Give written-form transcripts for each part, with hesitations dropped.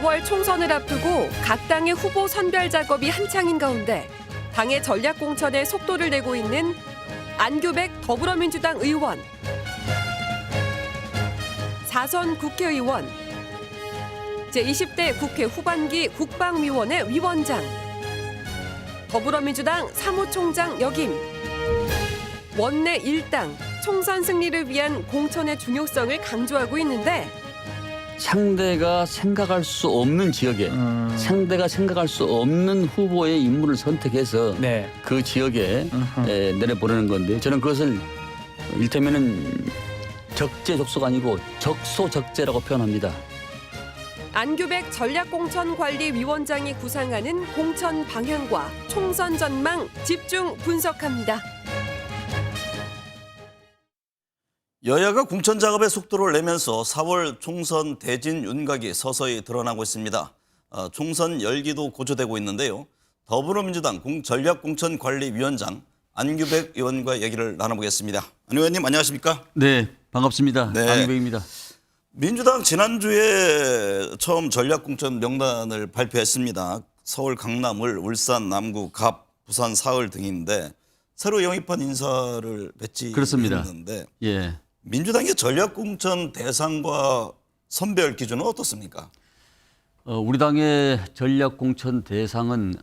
4월 총선을 앞두고 각 당의 후보 선별 작업이 한창인 가운데 당의 전략 공천에 속도를 내고 있는 안규백 더불어민주당 의원, 4선 국회의원, 제20대 국회 후반기 국방위원회 위원장, 더불어민주당 사무총장 역임, 원내 1당 총선 승리를 위한 공천의 중요성을 강조하고 있는데 상대가 생각할 수 없는 지역에 상대가 생각할 수 없는 후보의 인물을 선택해서 네. 그 지역에 내려보내는 건데 저는 그것을 일테면은 적재적소가 아니고 적소적재라고 표현합니다. 안규백 전략공천관리위원장이 구상하는 공천 방향과 총선 전망 집중 분석합니다. 여야가 공천 작업에 속도를 내면서 4월 총선 대진 윤곽이 서서히 드러나고 있습니다. 총선 열기도 고조되고 있는데요. 더불어민주당 전략공천관리위원장 안규백 의원과 얘기를 나눠보겠습니다. 안 의원님 안녕하십니까? 네, 반갑습니다. 네. 안규백입니다. 민주당 지난주에 처음 전략공천 명단을 발표했습니다. 서울 강남을, 울산 남구, 갑, 부산 사흘 등인데 새로 영입한 인사를 그렇습니다. 배치했는데 예. 민주당의 전략공천 대상과 선별 기준은 어떻습니까? 우리 당의 전략공천 대상은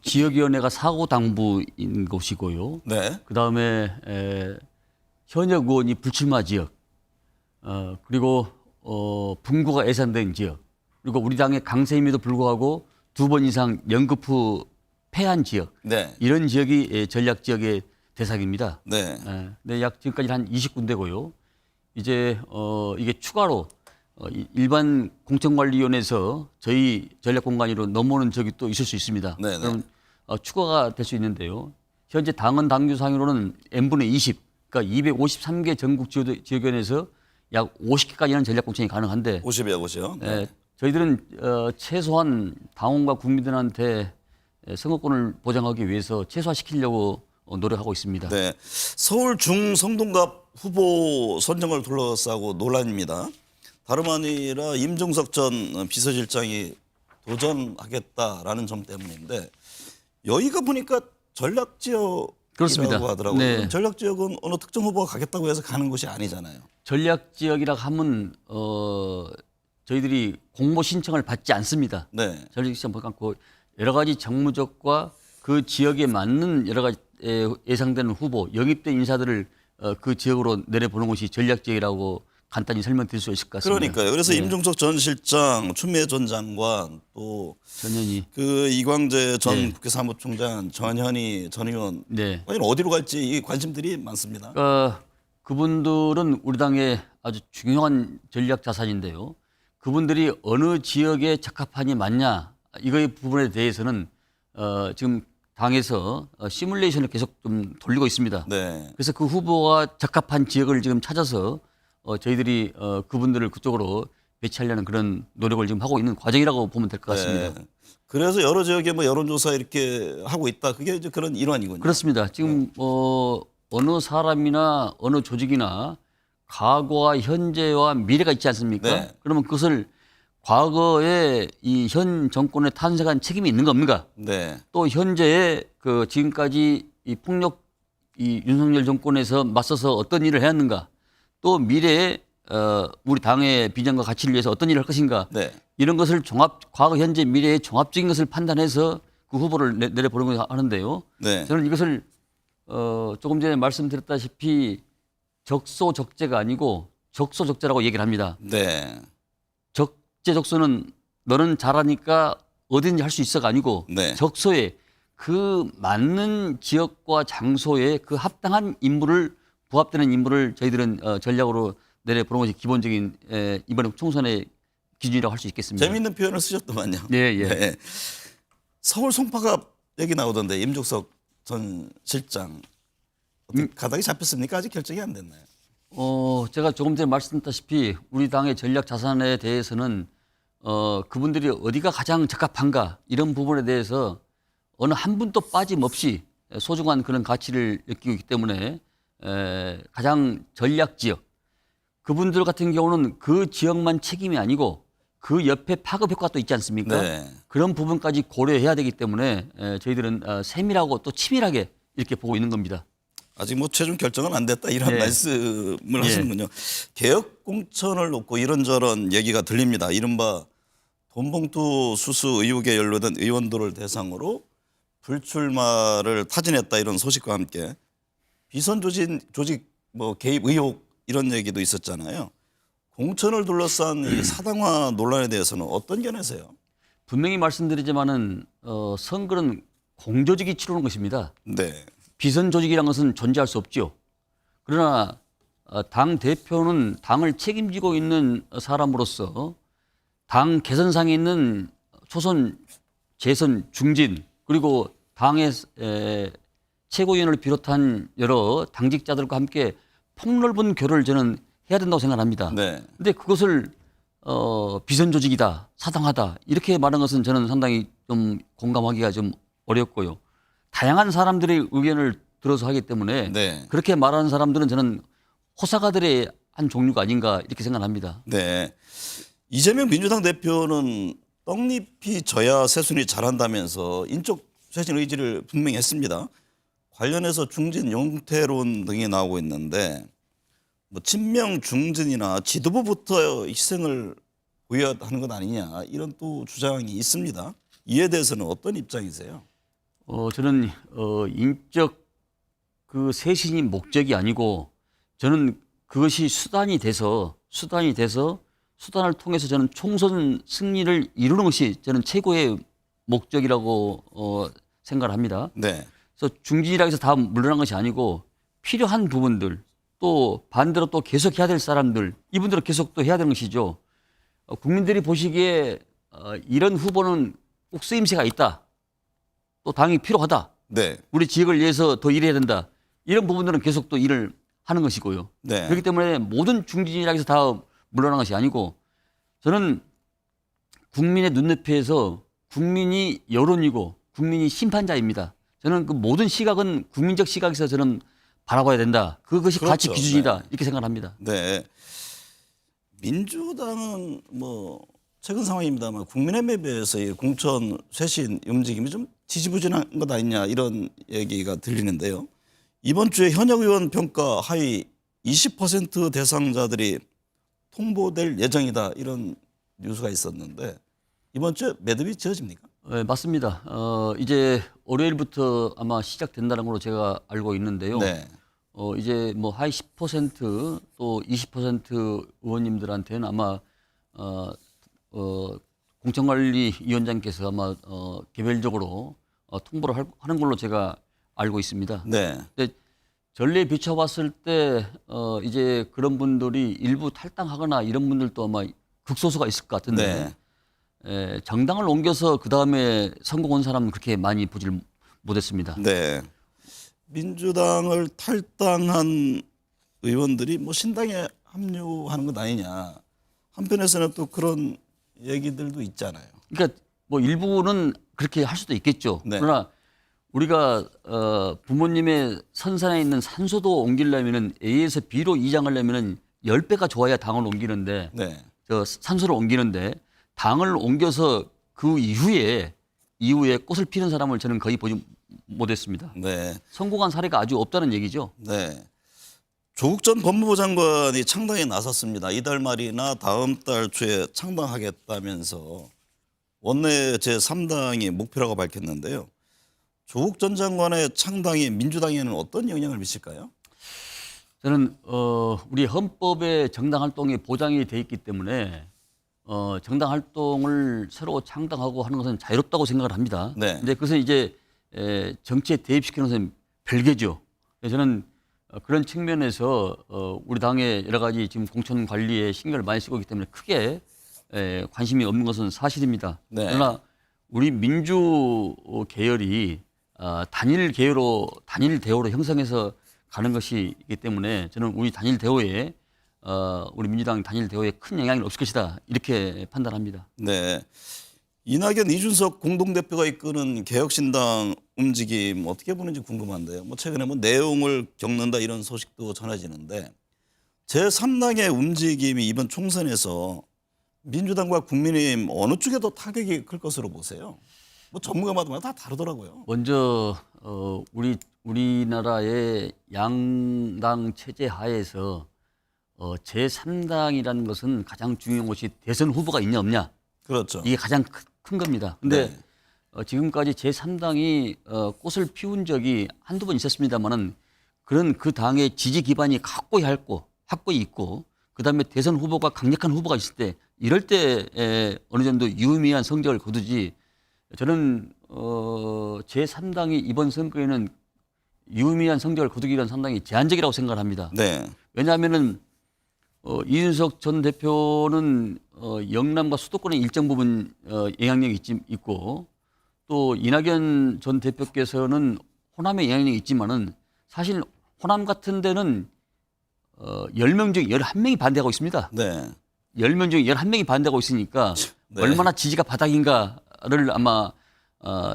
지역위원회가 사고당부인 곳이고요. 네. 그다음에 현역 의원이 불출마 지역, 그리고 분구가 예산된 지역, 그리고 우리 당의 강세임에도 불구하고 2번 이상 연급 후 패한 지역, 네. 이런 지역이 전략 지역의 대상입니다. 네. 네, 약 지금까지 한 20군데고요. 이제 이게 추가로 일반 공천관리위원회에서 저희 전략공관위로 넘어오는 적이 또 있을 수 있습니다. 네네. 그럼 추가가 될 수 있는데요. 현재 당헌 당규상으로는 n분의 20, 그러니까 253개 전국 지역위원회에서 약 50개까지는 전략공천이 가능한데 50이요, 50이요. 네. 저희들은 최소한 당원과 국민들한테 선거권을 보장하기 위해서 최소화시키려고 노력하고 있습니다. 네. 서울 중성동갑 후보 선정을 둘러싸고 논란입니다. 다름 아니라 임종석 전 비서실장이 도전하겠다라는 점 때문인데 여기가 보니까 전략 지역이라고 그렇습니다. 하더라고요. 네. 전략 지역은 어느 특정 후보가 가겠다고 해서 가는 곳이 아니잖아요. 전략 지역이라 하면 저희들이 공모 신청을 받지 않습니다. 네. 전략 신청 받지 않고 여러 가지 정무적과 그 지역에 맞는 여러 가지 예상되는 후보, 영입된 인사들을 그 지역으로 내려보는 것이 전략 지역이라고 간단히 설명드릴 수 있을 것 같습니다. 그러니까요. 그래서 네. 임종석 전 실장, 추미애 전 장관, 또 전현희. 그 이광재 전 네. 국회 사무총장, 전현희 전 의원, 네. 과연 어디로 갈지 이 관심들이 많습니다. 그분들은 우리 당의 아주 중요한 전략 자산인데요. 그분들이 어느 지역에 적합한이 맞냐 이거의 부분에 대해서는 지금 당에서 시뮬레이션을 계속 좀 돌리고 있습니다. 네. 그래서 그 후보가 적합한 지역을 지금 찾아서 저희들이 그분들을 그쪽으로 배치하려는 그런 노력을 지금 하고 있는 과정이라고 보면 될 것 같습니다. 네. 그래서 여러 지역에 뭐 여론조사 이렇게 하고 있다. 그게 이제 그런 일환이군요. 그렇습니다. 지금 어느 사람이나 어느 조직이나 과거와 현재와 미래가 있지 않습니까? 네. 그러면 그것을 과거에 이 현 정권에 탄생한 책임이 있는 겁니까? 네. 또 현재의 그 지금까지 이 폭력 이 윤석열 정권에서 맞서서 어떤 일을 해왔는가? 또 미래에 우리 당의 비전과 가치를 위해서 어떤 일을 할 것인가? 네. 이런 것을 과거, 현재, 미래의 종합적인 것을 판단해서 그 후보를 내려보는 걸 하는데요. 네. 저는 이것을 조금 전에 말씀드렸다시피 적소적재가 아니고 적소적재라고 얘기를 합니다. 네. 적재적소는 너는 잘하니까 어딘지 할 수 있어가 아니고 네. 적소에 그 맞는 지역과 장소에 그 합당한 인물을 부합되는 인물을 저희들은 전략으로 내려보는 것이 기본적인 이번에 총선의 기준이라고 할 수 있겠습니다. 재미있는 표현을 쓰셨더만요. 예, 예. 네. 서울 송파갑 얘기 나오던데 임종석 전 실장 어떻게 가닥이 잡혔습니까? 아직 결정이 안 됐나요? 제가 조금 전에 말씀드렸다시피 우리 당의 전략 자산에 대해서는 그분들이 어디가 가장 적합한가 이런 부분에 대해서 어느 한 분도 빠짐없이 소중한 그런 가치를 느끼고 있기 때문에 가장 전략 지역 그분들 같은 경우는 그 지역만 책임이 아니고 그 옆에 파급 효과도 있지 않습니까? 네. 그런 부분까지 고려해야 되기 때문에 저희들은 세밀하고 또 치밀하게 이렇게 보고 있는 겁니다. 아직 뭐 최종 결정은 안 됐다 이런 예. 말씀을 예. 하시는군요. 개혁 공천을 놓고 이런저런 얘기가 들립니다. 이른바 돈봉투 수수 의혹에 연루된 의원들을 대상으로 불출마를 타진했다 이런 소식과 함께 비선 조직 뭐 개입 의혹 이런 얘기도 있었잖아요. 공천을 둘러싼 이 사당화 논란에 대해서는 어떤 견해세요? 분명히 말씀드리지만은 선거는 공조직이 치르는 것입니다. 네. 비선 조직이라는 것은 존재할 수 없죠. 그러나 당 대표는 당을 책임지고 있는 사람으로서 당 개선상에 있는 초선, 재선, 중진 그리고 당의 최고위원을 비롯한 여러 당직자들과 함께 폭넓은 교류를 저는 해야 된다고 생각합니다. 네. 근데 그것을 비선 조직이다, 사당하다 이렇게 말하는 것은 저는 상당히 좀 공감하기가 좀 어렵고요. 다양한 사람들의 의견을 들어서 하기 때문에 네. 그렇게 말하는 사람들은 저는 호사가들의 한 종류가 아닌가 이렇게 생각합니다. 네. 이재명 민주당 대표는 떡잎이 져야 새순이 자란다면서 인적 쇄신 의지를 분명히 했습니다. 관련해서 중진 용태론 등이 나오고 있는데 뭐 친명 중진이나 지도부부터 희생을 보여야 하는 것 아니냐 이런 또 주장이 있습니다. 이에 대해서는 어떤 입장이세요? 저는 인적 그 쇄신이 목적이 아니고 저는 그것이 수단이 돼서 수단을 통해서 저는 총선 승리를 이루는 것이 저는 최고의 목적이라고 생각을 합니다. 네. 그래서 중진이라고 해서 다 물러난 것이 아니고 필요한 부분들 또 반대로 또 계속 해야 될 사람들 이분들은 계속 또 해야 되는 것이죠. 국민들이 보시기에 이런 후보는 꼭 쓰임새가 있다. 또 당이 필요하다. 네. 우리 지역을 위해서 더 일해야 된다. 이런 부분들은 계속 또 일을 하는 것이고요. 네. 그렇기 때문에 모든 중진이라고 해서 다 물러난 것이 아니고 저는 국민의 눈높이에서 국민이 여론이고 국민이 심판자입니다. 저는 그 모든 시각은 국민적 시각에서 저는 바라봐야 된다. 그것이 그렇죠. 가치 기준이다. 네. 이렇게 생각합니다. 네. 민주당은 뭐 최근 상황입니다만 국민의힘에 비해서 이 공천 쇄신 움직임이 좀 지지부진한 것 아니냐 이런 얘기가 들리는데요. 이번 주에 현역 의원 평가 하위 20% 대상자들이 통보될 예정이다 이런 뉴스가 있었는데 이번 주에 매듭이 지어집니까? 네, 맞습니다. 이제 월요일부터 아마 시작된다는 걸로 제가 알고 있는데요. 네. 이제 뭐 하위 10%또 20% 의원님들한테는 아마 공천관리위원장께서 아마 개별적으로 통보를 하는 걸로 제가 알고 있습니다. 네. 근데 전례에 비춰봤을 때 이제 그런 분들이 일부 탈당하거나 이런 분들도 아마 극소수가 있을 것 같은데 정당을 옮겨서 그 다음에 선거 온 사람은 그렇게 많이 보질 못했습니다. 네. 민주당을 탈당한 의원들이 뭐 신당에 합류하는 것 아니냐. 한편에서는 또 그런 얘기들도 있잖아요. 그러니까 뭐 일부는 그렇게 할 수도 있겠죠. 네. 그러나 우리가 부모님의 선산에 있는 산소도 옮기려면은 A에서 B로 이장하려면은 10배가 좋아야 당을 옮기는데 네. 산소를 옮기는데 당을 옮겨서 그 이후에 꽃을 피는 사람을 저는 거의 보지 못했습니다. 네. 성공한 사례가 아주 없다는 얘기죠. 네. 조국 전 법무부 장관이 창당에 나섰습니다. 이달 말이나 다음 달 초에 창당하겠다면서 원내 제3당이 목표라고 밝혔는데요. 조국 전 장관의 창당이 민주당에는 어떤 영향을 미칠까요? 저는 우리 헌법에 정당 활동이 보장이 돼 있기 때문에 정당 활동을 새로 창당하고 하는 것은 자유롭다고 생각을 합니다. 네. 근데 그것은 이제 정치에 대입시키는 것은 별개죠. 그래서 저는 그런 측면에서 우리 당의 여러 가지 지금 공천 관리에 신경을 많이 쓰고 있기 때문에 크게 관심이 없는 것은 사실입니다. 네. 그러나 우리 민주 계열이 단일 대우로 형성해서 가는 것이기 때문에 저는 우리 단일 대우에 우리 민주당 단일 대우에 큰 영향이 없을 것이다 이렇게 판단합니다. 네. 이낙연, 이준석 공동대표가 이끄는 개혁신당 움직임 어떻게 보는지 궁금한데요. 뭐 최근에 뭐 내용을 겪는다 이런 소식도 전해지는데 제3당의 움직임이 이번 총선에서 민주당과 국민의힘 어느 쪽에 더 타격이 클 것으로 보세요? 뭐 전문가마다 다 다르더라고요. 먼저 우리나라의 양당 체제 하에서 제3당이라는 것은 가장 중요한 것이 대선 후보가 있냐 없냐. 그렇죠. 이게 가장 큰 겁니다. 근데 네. 지금까지 제3당이 꽃을 피운 적이 한두 번 있었습니다만은 그런 그 당의 지지 기반이 확고히 있고 그다음에 대선 후보가 강력한 후보가 있을 때 이럴 때 어느 정도 유의미한 성적을 거두지 저는 제3당이 이번 선거에는 유의미한 성적을 거두기는 상당히 제한적이라고 생각을 합니다. 네. 왜냐하면은 이준석 전 대표는 영남과 수도권에 일정 부분 영향력이 있고 또 이낙연 전 대표께서는 호남에 영향력이 있지만은 사실 호남 같은 데는 10명 중에 11명이 반대하고 있습니다. 네. 10명 중에 11명이 반대하고 있으니까 네. 얼마나 지지가 바닥인가를 아마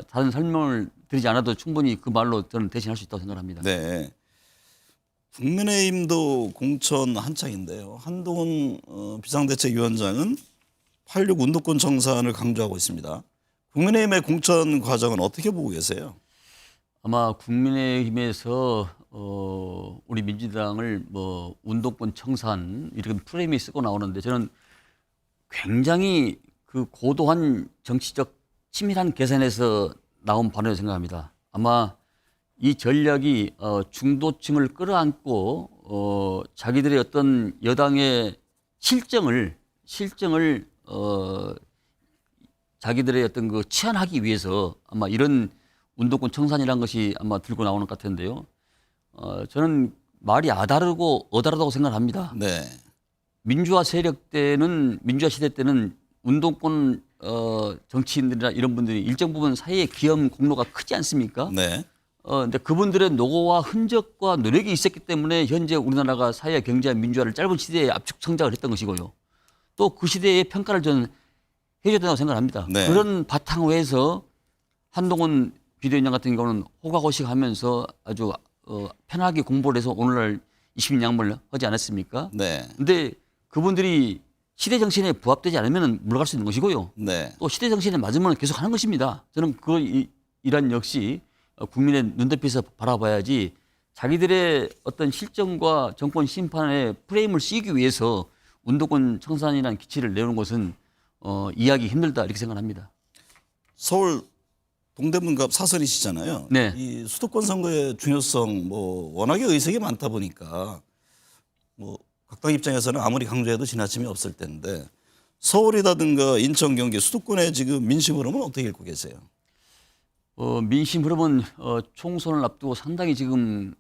다른 설명을 드리지 않아도 충분히 그 말로 저는 대신할 수 있다고 생각합니다. 네. 국민의힘도 공천 한창인데요. 한동훈 비상대책위원장은 8.6 운동권 정산을 강조하고 있습니다. 국민의힘의 공천 과정은 어떻게 보고 계세요? 아마 국민의힘에서 우리 민주당을 뭐 운동권 청산 이런 프레임이 쓰고 나오는데 저는 굉장히 그 고도한 정치적 치밀한 계산에서 나온 발언이라고 생각합니다. 아마 이 전략이 중도층을 끌어안고 자기들의 어떤 여당의 실정을 자기들의 어떤 그 치환하기 위해서 아마 이런 운동권 청산이라는 것이 아마 들고 나오는 것 같은데요. 저는 말이 아다르고 어다르다고 생각합니다. 네. 민주화 시대 때는 운동권 정치인들이나 이런 분들이 일정 부분 사회의 기여한 공로가 크지 않습니까? 네. 근데 그분들의 노고와 흔적과 노력이 있었기 때문에 현재 우리나라가 사회, 경제와 민주화를 짧은 시대에 압축 성장을 했던 것이고요. 또 그 시대의 평가를 저는 해줘야 된다고 생각합니다. 네. 그런 바탕에서 한동훈 비대위원장 같은 경우는 호가호식하면서 아주 편하게 공부를 해서 오늘날 20인 양보를 하지 않았습니까? 네. 근데 그분들이 시대 정신에 부합되지 않으면 물러갈 수 있는 것이고요. 네. 또 시대 정신에 맞으면 계속 하는 것입니다. 저는 이란 역시 국민의 눈높이에서 바라봐야지 자기들의 어떤 실정과 정권 심판의 프레임을 씌우기 위해서 운동권 청산이라는 기치를 내놓은 것은 이해하기 힘들다 이렇게 생각합니다. 서울 동대문갑 사설이시잖아요. 네. 이 수도권 선거의 중요성 뭐 워낙에 의석이 많다 보니까 뭐 각 당 입장에서는 아무리 강조해도 지나침이 없을 텐데 서울이라든가 인천, 경기 수도권의 지금 민심 흐름은 어떻게 읽고 계세요? 민심 흐름은 총선을 앞두고 상당히 지금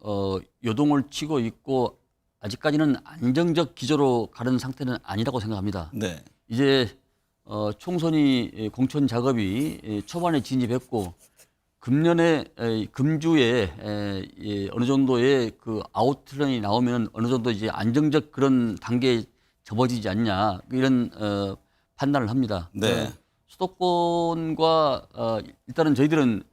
요동을 치고 있고 아직까지는 안정적 기조로 가는 상태는 아니라고 생각합니다. 네. 이제 총선이 공천 작업이 초반에 진입했고 금주에 어느 정도의 그 아웃런이 나오면 어느 정도 이제 안정적 그런 단계에 접어지지 않냐 이런 판단을 합니다. 네. 수도권과 일단은 저희들은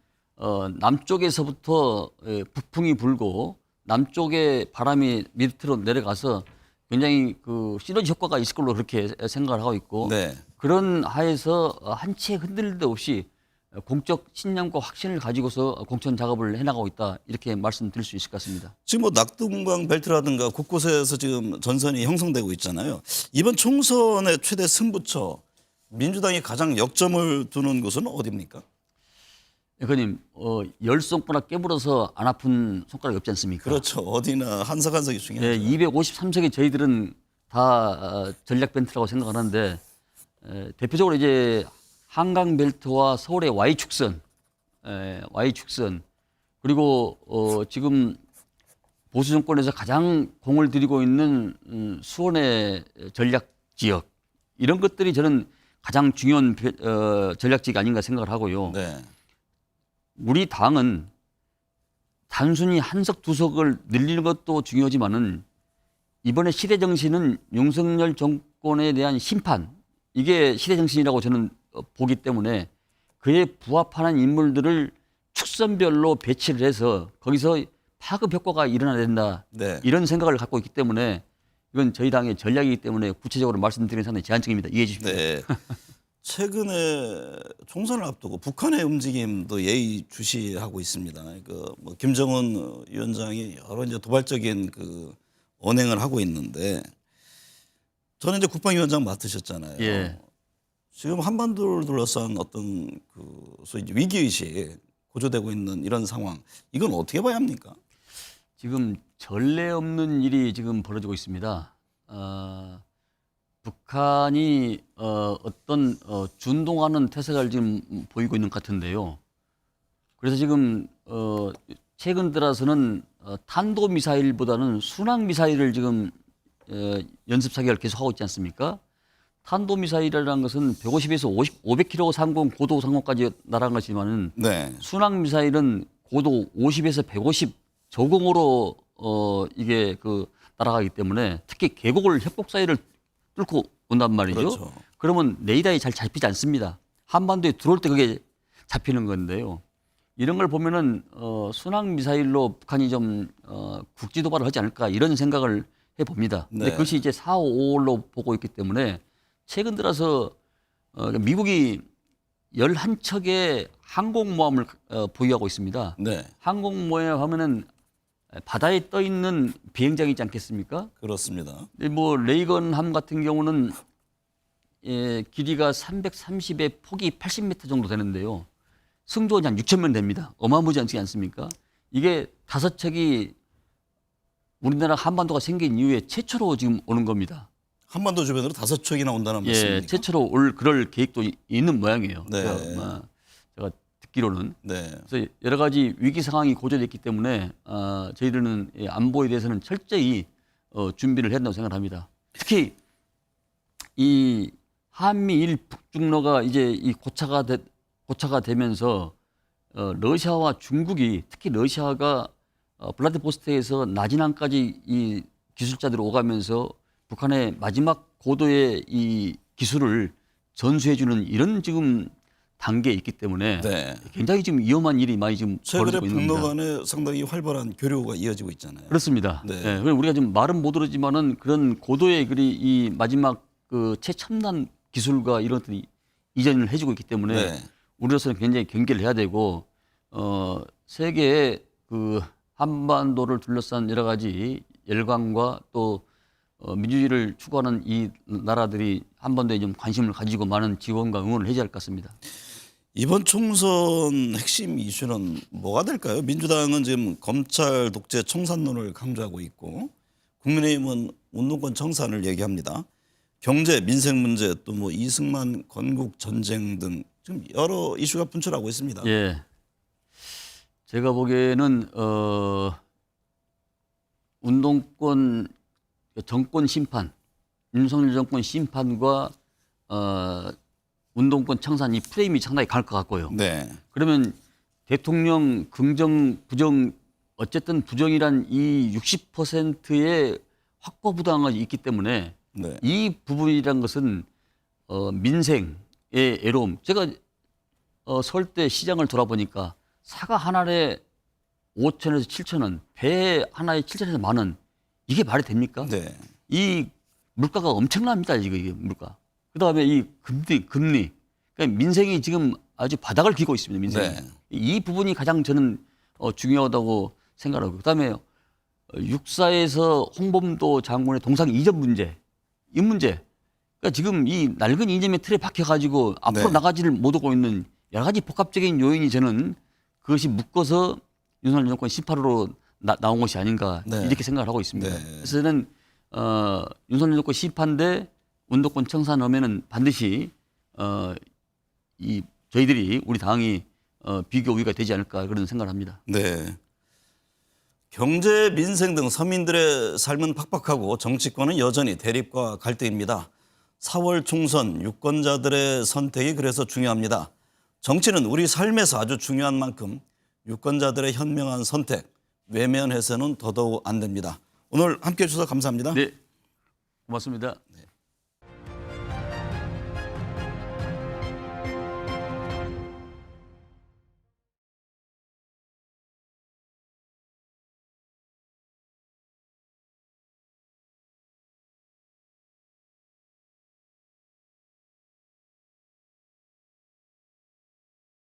남쪽에서부터 북풍이 불고 남쪽의 바람이 밑으로 내려가서 굉장히 그 시너지 효과가 있을 걸로 그렇게 생각을 하고 있고 네. 그런 하에서 한 채 흔들릴 데 없이 공적 신념과 확신을 가지고서 공천 작업을 해나가고 있다 이렇게 말씀드릴 수 있을 것 같습니다. 지금 뭐 낙동강 벨트라든가 곳곳에서 지금 전선이 형성되고 있잖아요. 이번 총선의 최대 승부처 민주당이 가장 역점을 두는 곳은 어디입니까? 의원님, 열 손가락 깨물어서 안 아픈 손가락이 없지 않습니까? 그렇죠. 어디나 한석 한석이 중요하죠. 네, 253석이 저희들은 다 전략 벤트라고 생각하는데 대표적으로 이제 한강 벨트와 서울의 Y축선 그리고 지금 보수 정권에서 가장 공을 들이고 있는 수원의 전략 지역 이런 것들이 저는 가장 중요한 전략 지역이 아닌가 생각을 하고요. 네. 우리 당은 단순히 한석 두석을 늘리는 것도 중요하지만은 이번에 시대 정신은 윤석열 정권에 대한 심판 이게 시대 정신이라고 저는 보기 때문에 그에 부합하는 인물들을 축선별로 배치를 해서 거기서 파급 효과가 일어나야 된다 네. 이런 생각을 갖고 있기 때문에 이건 저희 당의 전략이기 때문에 구체적으로 말씀드리는 상당히 제한적입니다. 이해해 주십시오. 네. 최근에 총선을 앞두고 북한의 움직임도 예의주시하고 있습니다. 뭐 김정은 위원장이 여러 이제 도발적인 언행을 하고 있는데 저는 이제 국방위원장 맡으셨잖아요. 예. 지금 한반도를 둘러싼 어떤 소위 이제 위기의식 고조되고 있는 이런 상황, 이건 어떻게 봐야 합니까? 지금 전례 없는 일이 지금 벌어지고 있습니다. 북한이 어떤 준동하는 태세를 지금 보이고 있는 것 같은데요. 그래서 지금 최근 들어서는 탄도미사일보다는 순항미사일을 지금 연습 사격을 계속하고 있지 않습니까? 탄도미사일이라는 것은 150에서 500km 상공 고도 상공까지 날아간 것이지만은 네. 순항미사일은 고도 50에서 150 저공으로 이게 날아가기 때문에 특히 계곡을 협곡 사이를 뚫고 온단 말이죠. 그렇죠. 그러면 레이더에 잘 잡히지 않습니다. 한반도에 들어올 때 그게 잡히는 건데요. 이런 걸 보면은 순항 미사일로 북한이 좀 국지 도발을 하지 않을까 이런 생각을 해봅니다. 근데 네. 그것이 이제 4, 5월로 보고 있기 때문에 최근 들어서 미국이 11척의 항공모함을 보유하고 있습니다. 네. 항공모함 하면은 바다에 떠 있는 비행장이 있지 않겠습니까? 그렇습니다. 뭐 레이건함 같은 경우는 길이가 330에 폭이 80m 정도 되는데요. 승조원이 한 6,000명 됩니다. 어마무지하지 않습니까? 이게 5척이 우리나라 한반도가 생긴 이후에 최초로 지금 오는 겁니다. 한반도 주변으로 5척이나 온다는 말씀입니까? 최초로 올 그럴 계획도 있는 모양이에요. 네. 제가 듣기로는. 네. 그래서 여러 가지 위기 상황이 고조됐기 때문에 저희들은 안보에 대해서는 철저히 준비를 해야 된다고 생각합니다. 특히 이 한미일 북중로가 이제 이 고차가 되면서 러시아와 중국이 특히 러시아가 블라디보스토크에서 나진항까지 이 기술자들이 오가면서 북한의 마지막 고도의 이 기술을 전수해주는 이런 지금 단계에 있기 때문에 네. 굉장히 지금 위험한 일이 많이 지금 최근에 벌어지고 있는 북러 겁니다. 간에 상당히 활발한 교류가 이어지고 있잖아요. 그렇습니다. 네. 네. 그래서 우리가 지금 말은 못 들었지만은 그런 고도의 이 마지막 최첨단 기술과 이런 것들이 이전을 해주고 있기 때문에 네. 우리로서는 굉장히 경계를 해야 되고 세계의 한반도를 둘러싼 여러 가지 열강과 또 민주주의를 추구하는 이 나라들이 한반도에 좀 관심을 가지고 많은 지원과 응원을 해야 할 것 같습니다. 이번 총선 핵심 이슈는 뭐가 될까요? 민주당은 지금 검찰 독재 청산론을 강조하고 있고 국민의힘은 운동권 청산을 얘기합니다. 경제, 민생 문제 또 뭐 이승만 건국 전쟁 등 지금 여러 이슈가 분출하고 있습니다. 예. 제가 보기에는 운동권 정권 심판, 윤석열 정권 심판과 운동권 청산 이 프레임이 상당히 강할 것 같고요. 네. 그러면 대통령 긍정, 부정 어쨌든 부정이란 이 60%의 확고부당함이 있기 때문에 네. 이 부분이란 것은 민생의 애로움. 제가 서울대 시장을 돌아보니까 사과 한 알에 5천에서 7천 원, 배 하나에 7천에서 만 원. 이게 말이 됩니까? 네. 이 물가가 엄청납니다. 지금 이게 물가. 그다음에 이 금리. 그러니까 민생이 지금 아주 바닥을 기고 있습니다. 민생이. 네. 이 부분이 가장 저는 중요하다고 생각하고. 그다음에 육사에서 홍범도 장군의 동상 이전 문제. 이 문제. 그러니까 지금 이 낡은 이념의 틀에 박혀가지고 앞으로 네. 나가지를 못하고 있는 여러 가지 복합적인 요인이 저는 그것이 묶어서 윤석열 정권 18호로 나온 것이 아닌가 네. 이렇게 생각을 하고 있습니다. 네. 그래서 저는 윤석열 정권 심판대 운동권 청산하면은 반드시 저희들이 우리 당이 비교 우위가 되지 않을까 그런 생각을 합니다. 네. 경제, 민생 등 서민들의 삶은 팍팍하고 정치권은 여전히 대립과 갈등입니다. 4월 총선 유권자들의 선택이 그래서 중요합니다. 정치는 우리 삶에서 아주 중요한 만큼 유권자들의 현명한 선택, 외면해서는 더더욱 안 됩니다. 오늘 함께해 주셔서 감사합니다. 네, 고맙습니다. 네.